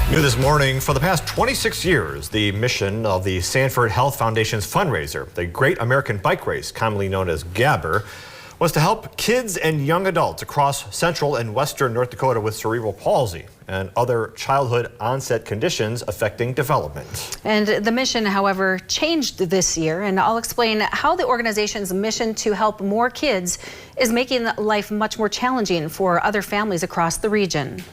New this morning, for the past 26 years, the mission of the Sanford Health Foundation's fundraiser, the Great American Bike Race, commonly known as GABR, was to help kids and young adults across central and western North Dakota with cerebral palsy and other childhood onset conditions affecting development. And the mission, however, changed this year, and I'll explain how the organization's mission to help more kids is making life much more challenging for other families across the region.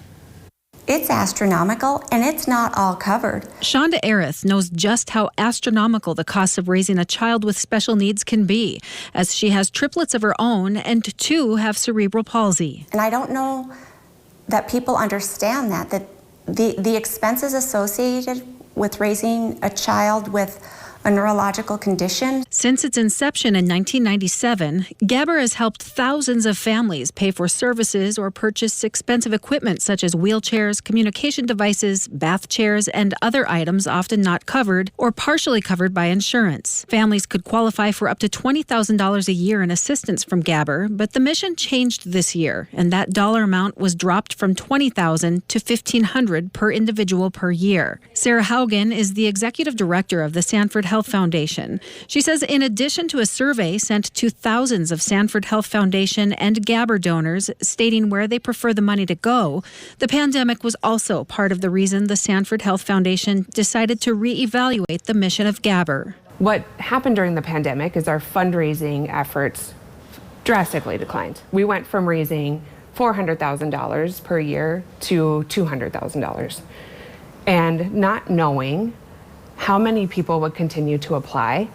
It's astronomical, and it's not all covered. Shonda Arith knows just how astronomical the cost of raising a child with special needs can be, as she has triplets of her own and two have cerebral palsy. And I don't know that people understand that the expenses associated with raising a child with a neurological condition. Since its inception in 1997, GABR has helped thousands of families pay for services or purchase expensive equipment such as wheelchairs, communication devices, bath chairs, and other items often not covered or partially covered by insurance. Families could qualify for up to $20,000 a year in assistance from GABR, but the mission changed this year, and that dollar amount was dropped from $20,000 to $1,500 per individual per year. Sarah Haugen is the executive director of the Sanford Health Foundation. She says in addition to a survey sent to thousands of Sanford Health Foundation and GABR donors stating where they prefer the money to go, the pandemic was also part of the reason the Sanford Health Foundation decided to reevaluate the mission of GABR. What happened during the pandemic is our fundraising efforts drastically declined. We went from raising $400,000 per year to $200,000. And not knowing how many people would continue to apply,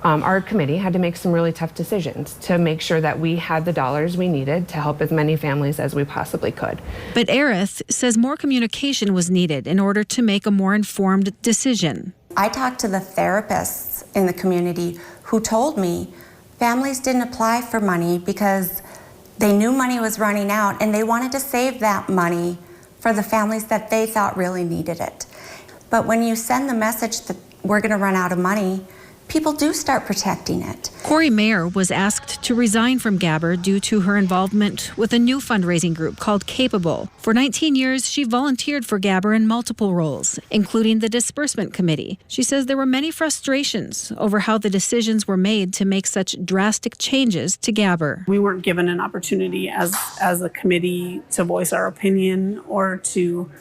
our committee had to make some really tough decisions to make sure that we had the dollars we needed to help as many families as we possibly could. But Arith says more communication was needed in order to make a more informed decision. I talked to the therapists in the community who told me families didn't apply for money because they knew money was running out and they wanted to save that money for the families that they thought really needed it. But when you send the message that we're going to run out of money, people do start protecting it. Corey Mayer was asked to resign from GABR due to her involvement with a new fundraising group called Capable. For 19 years, she volunteered for GABR in multiple roles, including the disbursement committee. She says there were many frustrations over how the decisions were made to make such drastic changes to GABR. We weren't given an opportunity as a committee to voice our opinion or to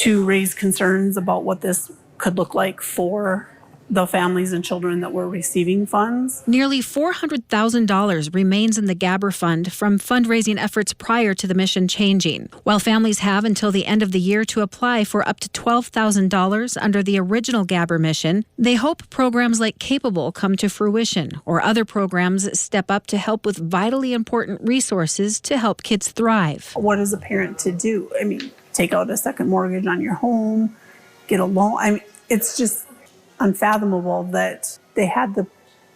raise concerns about what this could look like for the families and children that were receiving funds. Nearly $400,000 remains in the GABR fund from fundraising efforts prior to the mission changing. While families have until the end of the year to apply for up to $12,000 under the original GABR mission, they hope programs like Capable come to fruition or other programs step up to help with vitally important resources to help kids thrive. What is a parent to do? I mean, take out a second mortgage on your home, get a loan. I mean, it's just unfathomable that they had the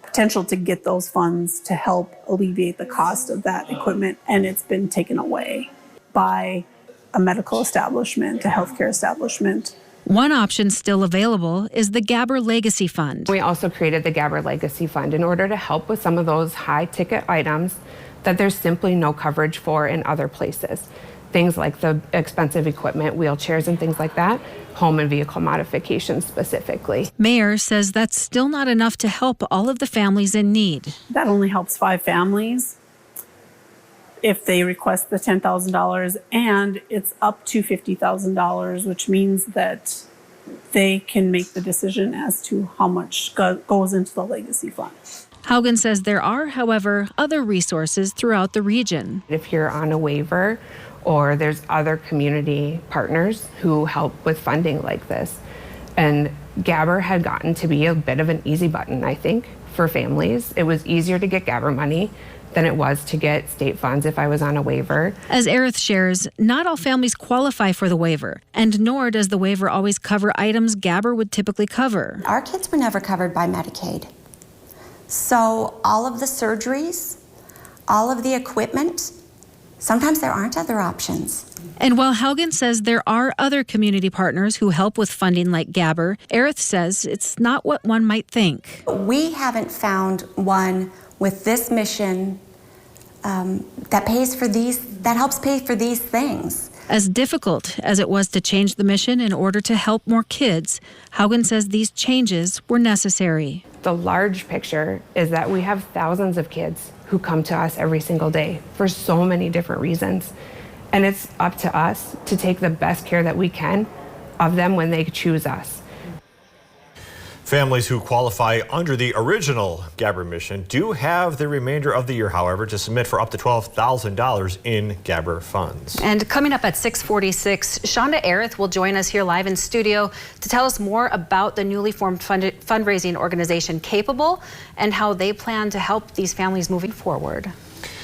potential to get those funds to help alleviate the cost of that equipment, and it's been taken away by a medical establishment, a healthcare establishment. One option still available is the GABR Legacy Fund. We also created the GABR Legacy Fund in order to help with some of those high-ticket items that there's simply no coverage for in other places. Things like the expensive equipment, wheelchairs and things like that, home and vehicle modifications specifically. Mayor says that's still not enough to help all of the families in need. That only helps 5 families if they request the $10,000, and it's up to $50,000, which means that they can make the decision as to how much goes into the legacy fund. Haugen says there are, however, other resources throughout the region. If you're on a waiver, or there's other community partners who help with funding like this. And GABR had gotten to be a bit of an easy button, I think, for families. It was easier to get GABR money than it was to get state funds if I was on a waiver. As Arith shares, not all families qualify for the waiver, and nor does the waiver always cover items GABR would typically cover. Our kids were never covered by Medicaid. So all of the surgeries, all of the equipment, sometimes there aren't other options. And while Haugen says there are other community partners who help with funding like GABR, Arith says it's not what one might think. We haven't found one with this mission that helps pay for these things. As difficult as it was to change the mission in order to help more kids, Haugen says these changes were necessary. The large picture is that we have thousands of kids who come to us every single day for so many different reasons. And it's up to us to take the best care that we can of them when they choose us. Families who qualify under the original GABR mission do have the remainder of the year, however, to submit for up to $12,000 in GABR funds. And coming up at 6:46, Shonda Arith will join us here live in studio to tell us more about the newly formed fundraising organization Capable and how they plan to help these families moving forward.